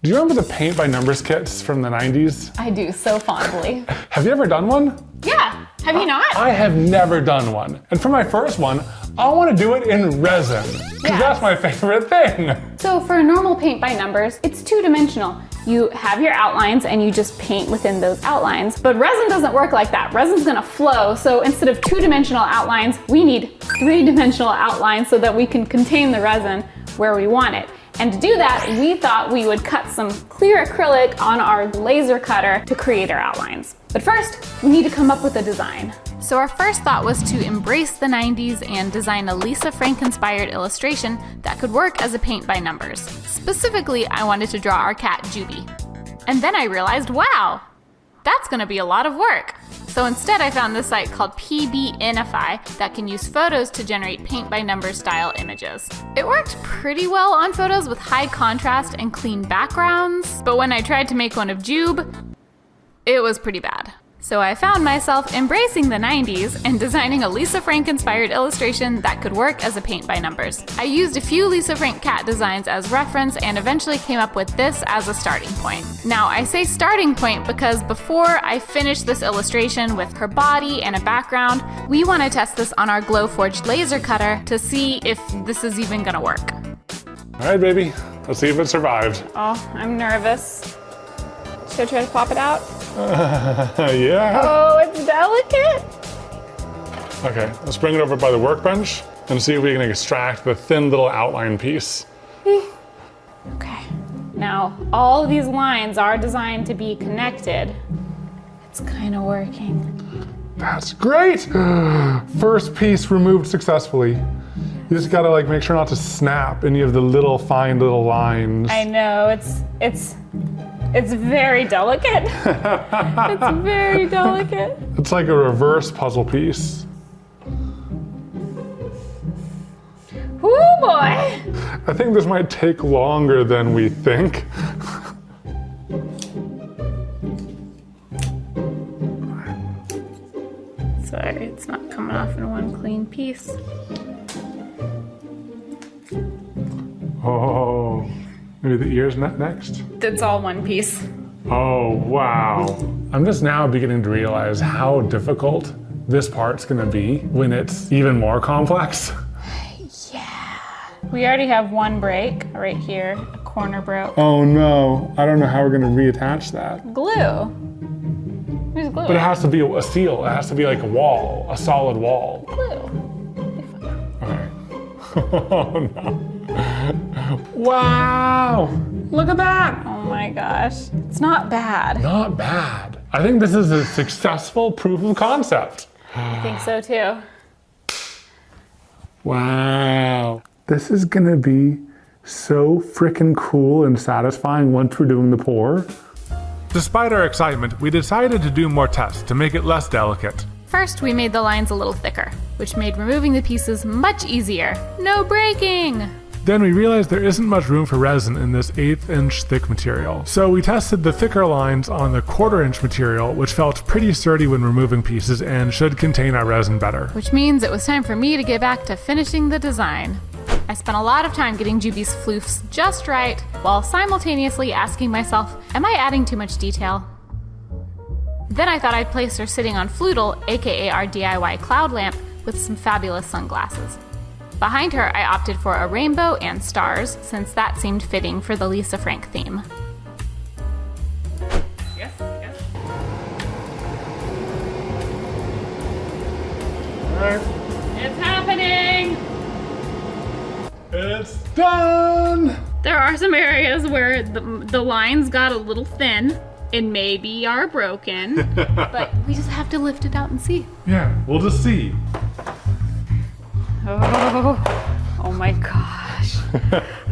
Do you remember the paint by numbers kits from the 90s? I do, so fondly. Have you ever done one? Yeah, have you not? I have never done one. And for my first one, I want to do it in resin, because that's my favorite thing. So for a normal paint by numbers, it's two-dimensional. You have your outlines and you just paint within those outlines. But resin doesn't work like that. Resin's gonna flow, so instead of two-dimensional outlines, we need three-dimensional outlines so that we can contain the resin where we want it. And to do that, we thought we would cut some clear acrylic on our laser cutter to create our outlines. But first, we need to come up with a design. So our first thought was to embrace the 90s and design a Lisa Frank-inspired illustration that could work as a paint by numbers. Specifically, I wanted to draw our cat, Juby. And then I realized, wow, that's gonna be a lot of work. So instead, I found this site called PBNify that can use photos to generate paint by numbers style images. It worked pretty well on photos with high contrast and clean backgrounds, but when I tried to make one of Jube, it was pretty bad. So I found myself embracing the 90s and designing a Lisa Frank-inspired illustration that could work as a paint by numbers. I used a few Lisa Frank cat designs as reference and eventually came up with this as a starting point. Now, I say starting point because before I finish this illustration with her body and a background, we want to test this on our glow-forged laser cutter to see if this is even gonna work. All right, baby, let's see if it survived. Oh, I'm nervous. Should I try to pop it out? Yeah. Oh, it's delicate. Okay, let's bring it over by the workbench and see if we can extract the thin little outline piece. Okay, now all of these lines are designed to be connected. It's kind of working. That's great! First piece removed successfully. You just gotta like make sure not to snap any of the little fine little lines. I know, it's very delicate. It's very delicate. It's like a reverse puzzle piece. Oh boy! I think this might take longer than we think. Sorry, it's not coming off in one clean piece. Oh, maybe the ear's not next. It's all one piece. Oh, wow. I'm just now beginning to realize how difficult this part's gonna be when it's even more complex. Yeah. We already have one break right here. A corner broke. Oh no, I don't know how we're gonna reattach that. Glue. Where's glue? But it has to be a seal. It has to be like a wall, a solid wall. Glue. Okay. Oh no. Wow! Look at that! Oh my gosh. It's not bad. Not bad. I think this is a successful proof of concept. I think so too. Wow. This is gonna be so freaking cool and satisfying once we're doing the pour. Despite our excitement, we decided to do more tests to make it less delicate. First, we made the lines a little thicker, which made removing the pieces much easier. No breaking! Then we realized there isn't much room for resin in this 1/8 inch thick material. So we tested the thicker lines on the 1/4 inch material, which felt pretty sturdy when removing pieces and should contain our resin better. Which means it was time for me to get back to finishing the design. I spent a lot of time getting Juby's floofs just right, while simultaneously asking myself, am I adding too much detail? Then I thought I'd place her sitting on Floodle, aka our DIY cloud lamp, with some fabulous sunglasses. Behind her, I opted for a rainbow and stars, since that seemed fitting for the Lisa Frank theme. Yes. All right. It's happening! It's done! There are some areas where the lines got a little thin and maybe are broken, but we just have to lift it out and see. Yeah, we'll just see. Oh my gosh.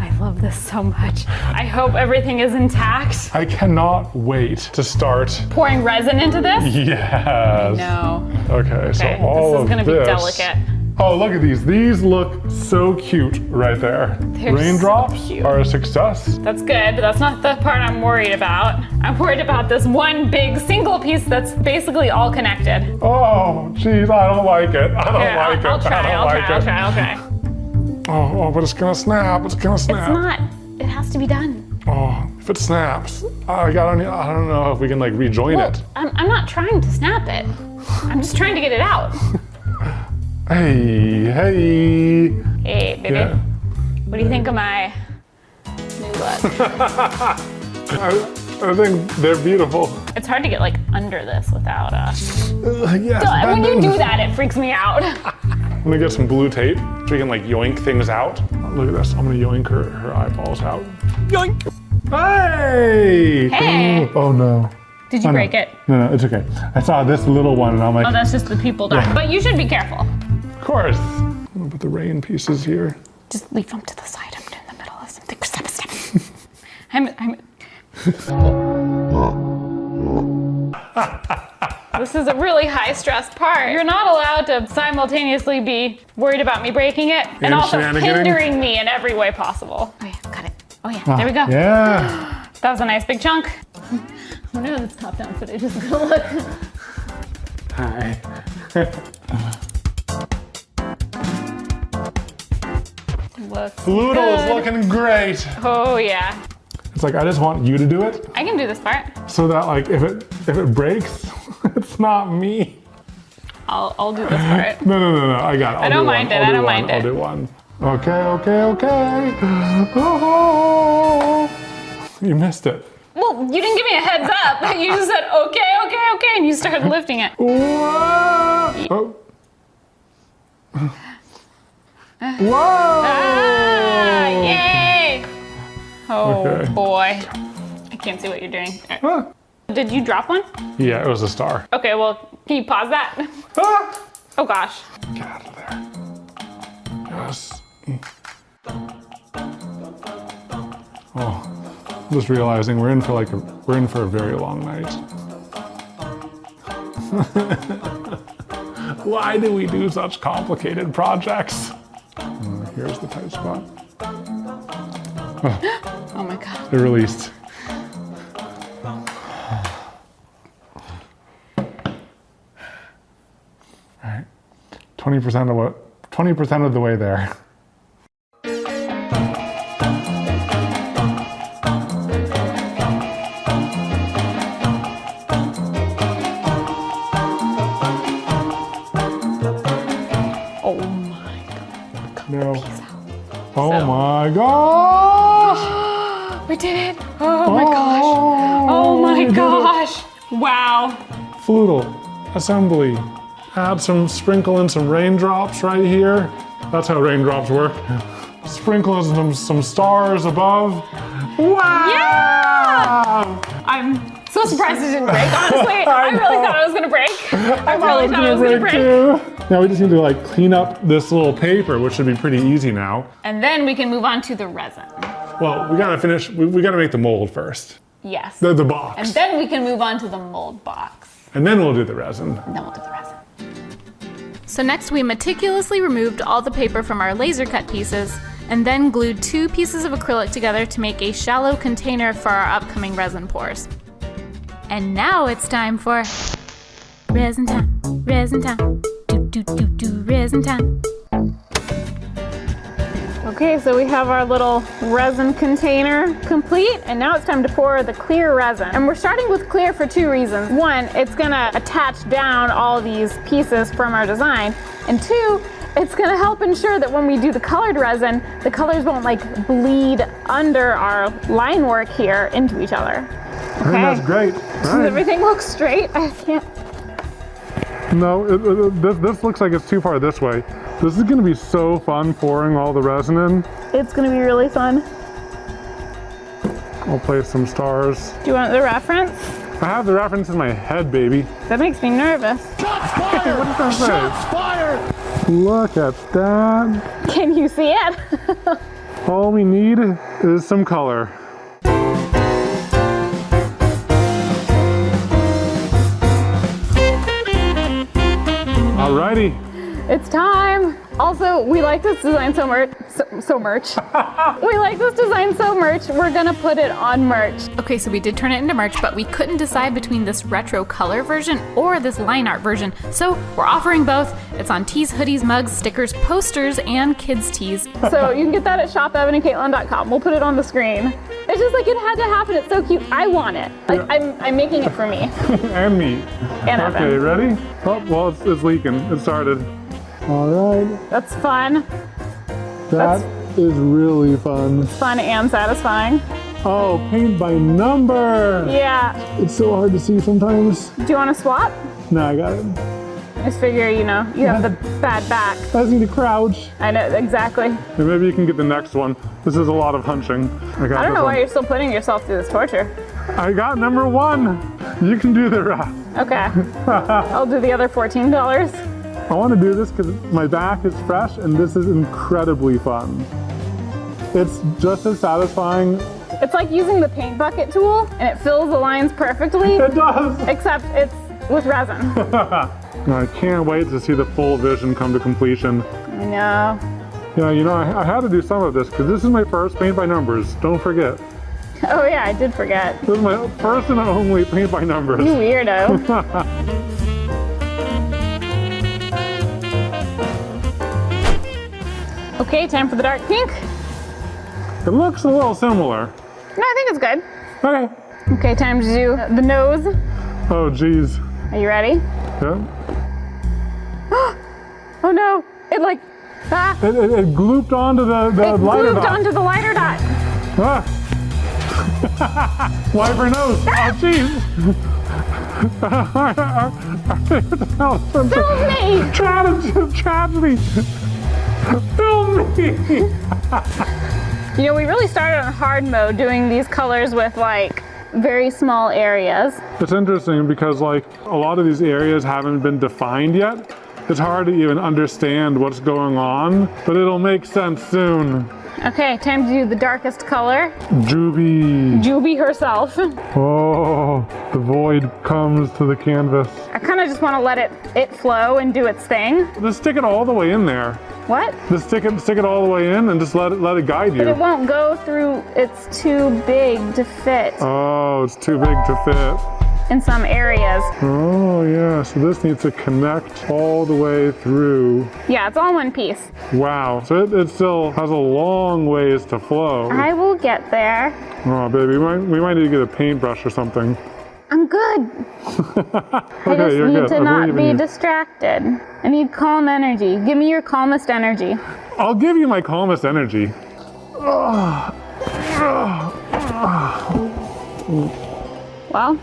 I love this so much. I hope everything is intact. I cannot wait to start. Pouring resin into this? Yes. No. Okay, so all this is of gonna this. be delicate. Oh, look at these. These look so cute right there. They're Raindrops so cute. are a success. That's good, but that's not the part I'm worried about. I'm worried about this one big single piece that's basically all connected. Oh, geez, I don't like it. I don't like it. I'll try, okay. Oh, but it's gonna snap. It's gonna snap. It's not. It has to be done. Oh, If it snaps, I don't know if we can like rejoin it. I'm not trying to snap it. I'm just trying to get it out. Hey. Hey, baby. Yeah. What do you think of my new look? I think they're beautiful. It's hard to get like under this without Yes, when you do that, it freaks me out. I'm gonna get some blue tape so we can like yoink things out. Look at this. I'm gonna yoink her eyeballs out. Yoink! Hey! Hey! Oh no. Did you break it? No, it's okay. I saw this little one and I'm like, Oh, that's just the people dying. Yeah. But you should be careful. of course. I'm gonna put the rain pieces here. Just leave them to the side. I'm in the middle of something. Stop. This is a really high stress part. You're not allowed to simultaneously be worried about me breaking it and also hindering me in every way possible. Oh yeah, got it. Oh yeah, there we go. Yeah. That was a nice big chunk. Oh no, this top-down footage is gonna look. Hi. Floodle is looking great. Oh yeah. It's like I just want you to do it I can do this part. so that like if it breaks, it's not me. I'll do this part. No. I got it. I don't mind it. I don't mind it. I'll do one. Okay. Oh, you missed it. Well, you didn't give me a heads up. You just said okay, and you started lifting it. Whoa! Oh. Whoa! Ah, yay! Oh Okay. boy. I can't see what you're doing. Ah. Did you drop one? Yeah, it was a star. Okay, well, can you pause that? Ah! Oh gosh. Get out of there. Yes. Oh, I'm just realizing we're in for a very long night. Why do we do such complicated projects? Here's the tight spot. Oh my god. It released. All right, 20% of the way there. Oh my god. No. Oh my gosh! We did it! Oh my gosh! Oh my gosh! Wow. Floodle assembly. Add sprinkle in some raindrops right here. That's how raindrops work. Sprinkle in some stars above. Wow! Yeah! I'm so surprised it didn't break, honestly. I really thought it was gonna break. I really thought it was gonna break. Too. Now we just need to like clean up this little paper, which should be pretty easy now. And then we can move on to the resin. Well, we gotta finish, we gotta make the mold first. Yes. The box. And then we can move on to the mold box. And then we'll do the resin. And then we'll do the resin. So next we meticulously removed all the paper from our laser cut pieces and then glued 2 pieces of acrylic together to make a shallow container for our upcoming resin pours. And now it's time for resin time, resin time, do resin time. Okay, so we have our little resin container complete, and now it's time to pour the clear resin. And we're starting with clear for 2 reasons. 1, it's gonna attach down all these pieces from our design, and 2, it's gonna help ensure that when we do the colored resin, the colors won't like bleed under our line work here into each other. I think that's great. Does everything look straight? I can't. No, this looks like it's too far this way. This is gonna be so fun pouring all the resin in. It's gonna be really fun. I'll place some stars. Do you want the reference? I have the reference in my head, baby. That makes me nervous. Shots fired! What does that say? Shots fired! Look at that. Can you see it? All we need is some color. Alrighty. It's time. Also, we like this design so So merch. We like this design so merch. We're gonna put it on merch. Okay, so we did turn it into merch, but we couldn't decide between this retro color version or this line art version. So we're offering both. It's on tees, hoodies, mugs, stickers, posters, and kids tees. So you can get that at shop.evanandkatelyn.com. We'll put it on the screen. It's just like it had to happen. It's so cute. I want it. Like I'm making it for me. And me. And okay, Evan. ready? Oh, well, it's leaking. It started. All right. That's fun. That is really fun. Fun and satisfying. Oh, paint by number. Yeah. It's so hard to see sometimes. Do you want to swap? No, I got it. I just figure, you know, you have the bad back. I just need to crouch. I know, exactly. And maybe you can get the next one. This is a lot of hunching. I don't know why you're still putting yourself through this torture. I got number 1. You can do the rest. Okay. I'll do the other $14. I want to do this because my back is fresh and this is incredibly fun. It's just as satisfying. It's like using the paint bucket tool and it fills the lines perfectly. It does. Except it's with resin. I can't wait to see the full vision come to completion. I know. Yeah, you know, I had to do some of this because this is my first paint by numbers. Don't forget. Oh yeah, I did forget. This is my first and only paint by numbers. You weirdo. Okay, time for the dark pink. It looks a little similar. No, I think it's good. Okay. Okay, time to do the nose. Oh, geez. Are you ready? Yeah. Oh no, it like, It glooped onto the lighter dot. onto the lighter dot. Ah. Wipe her nose. Oh, jeez. Film me! Tragedy. Film me. You know, we really started on hard mode doing these colors with like very small areas. It's interesting because like a lot of these areas haven't been defined yet. It's hard to even understand what's going on, but it'll make sense soon. Okay, time to do the darkest color. Juby. Juby herself. Oh, the void comes to the canvas. I kind of just want to let it flow and do its thing. Just stick it all the way in there. What? Just stick it all the way in and just let it guide you. But it won't go through, it's too big to fit Oh, it's too big to fit. in some areas. Oh yeah, so this needs to connect all the way through. Yeah, it's all one piece. Wow, so it still has a long ways to flow. I will get there. Oh baby, we might need to get a paintbrush or something. I'm good. I Okay, just you're need good. to I not believe be in you. distracted. I need calm energy. Give me your calmest energy. I'll give you my calmest energy. Well,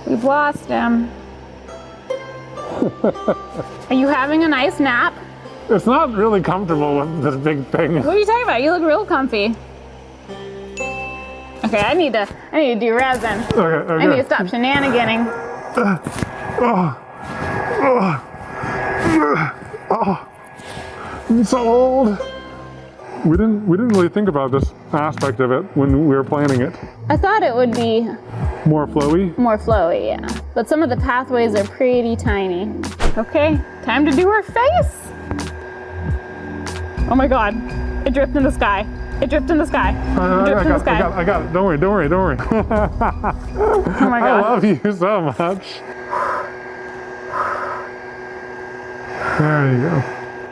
we've lost him. Are you having a nice nap? It's not really comfortable with this big thing. What are you talking about? You look real comfy. Okay, I need to do resin. Okay, I need to stop shenaniganing. It's so old. We didn't really think about this aspect of it when we were planning it. I thought it would be More flowy. more flowy, yeah. But some of the pathways are pretty tiny. Okay, time to do her face. Oh my god, it dripped in the sky. It dripped in the sky. It dripped in the sky. I got it. Don't worry. Oh my I god. love you so much. There you go.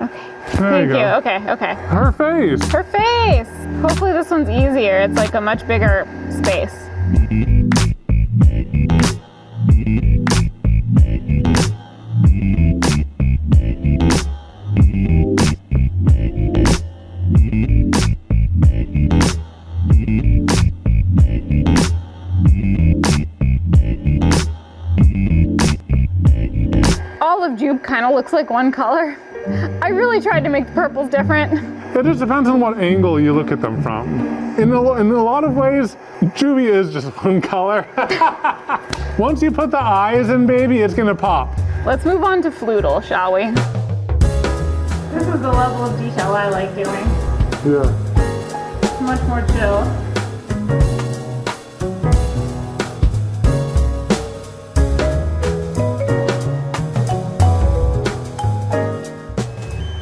Okay. There Thank you you. go. Okay. Her face. Her face. Hopefully this one's easier. It's like a much bigger space. All of Jube kind of looks like one color. I really tried to make the purples different. It just depends on what angle you look at them from. In a lot of ways, Juvie is just one color. Once you put the eyes in, baby, it's gonna pop. Let's move on to Floodle, shall we? This is the level of detail I like doing. Yeah. Much more chill.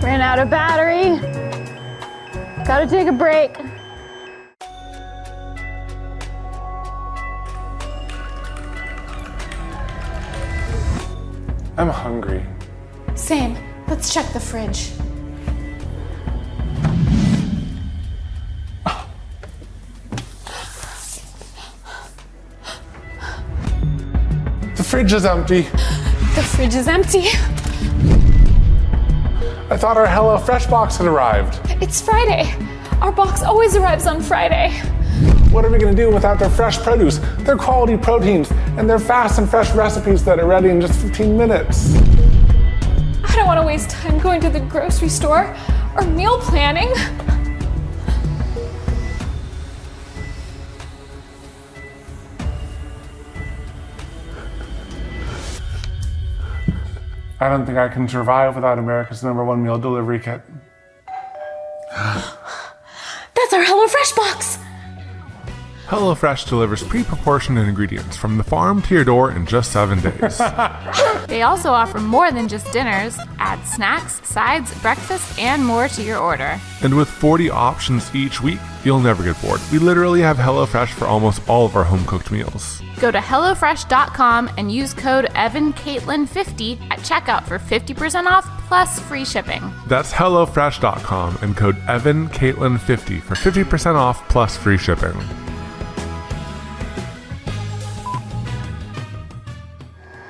Ran out of battery. Gotta take a break. I'm hungry. Same. Let's check the fridge. The fridge is empty. The fridge is empty. I thought our HelloFresh box had arrived. It's Friday. Our box always arrives on Friday. What are we gonna do without their fresh produce, their quality proteins, and their fast and fresh recipes that are ready in just 15 minutes? I don't want to waste time going to the grocery store or meal planning. I don't think I can survive without America's #1 meal delivery kit. That's our HelloFresh box. HelloFresh delivers pre-proportioned ingredients from the farm to your door in just 7 days. They also offer more than just dinners. Add snacks, sides, breakfast, and more to your order. And with 40 options each week, you'll never get bored. We literally have HelloFresh for almost all of our home-cooked meals. Go to HelloFresh.com and use code EvanCaitlin50 at checkout for 50% off plus free shipping. That's HelloFresh.com and code EvanCaitlin50 for 50% off plus free shipping.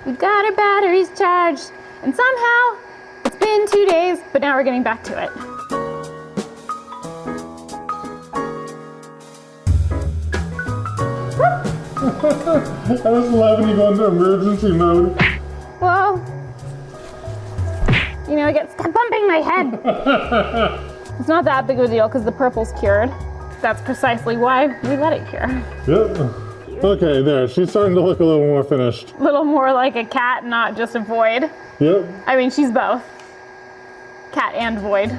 We've got our batteries charged, and somehow it's been 2 days, but now we're getting back to it. I just love when you go into emergency mode. Well, you know, it gets bumping my head. It's not that big of a deal because the purple's cured. That's precisely why we let it cure. Yep. Okay, there. She's starting to look a little more finished. A little more like a cat, not just a void. Yep. I mean, she's both. Cat and void.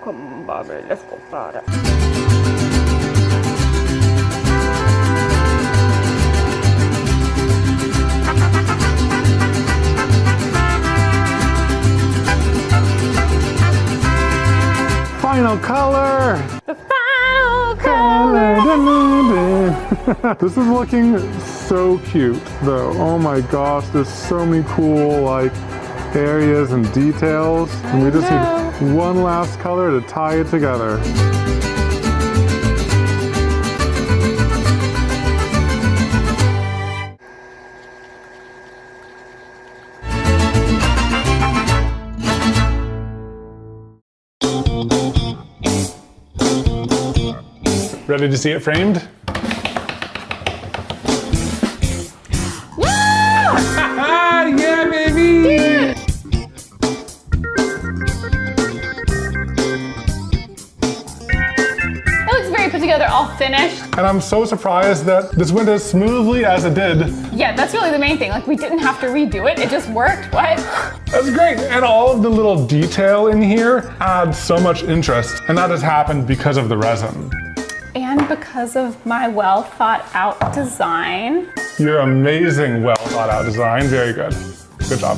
Come, Bobby, let's go para. Final color! The final color! This is looking so cute though. Oh my gosh, there's so many cool like areas and details. And we just need one last color to tie it together. Ready to see it framed? Yeah, baby! It looks very put together, all finished. And I'm so surprised that this went as smoothly as it did. Yeah, that's really the main thing. Like, we didn't have to redo it. It just worked. What? That's great. And all of the little detail in here adds so much interest. And that has happened because of the resin. And because of my well thought out design. Your amazing, well thought out design. Very good. Good job.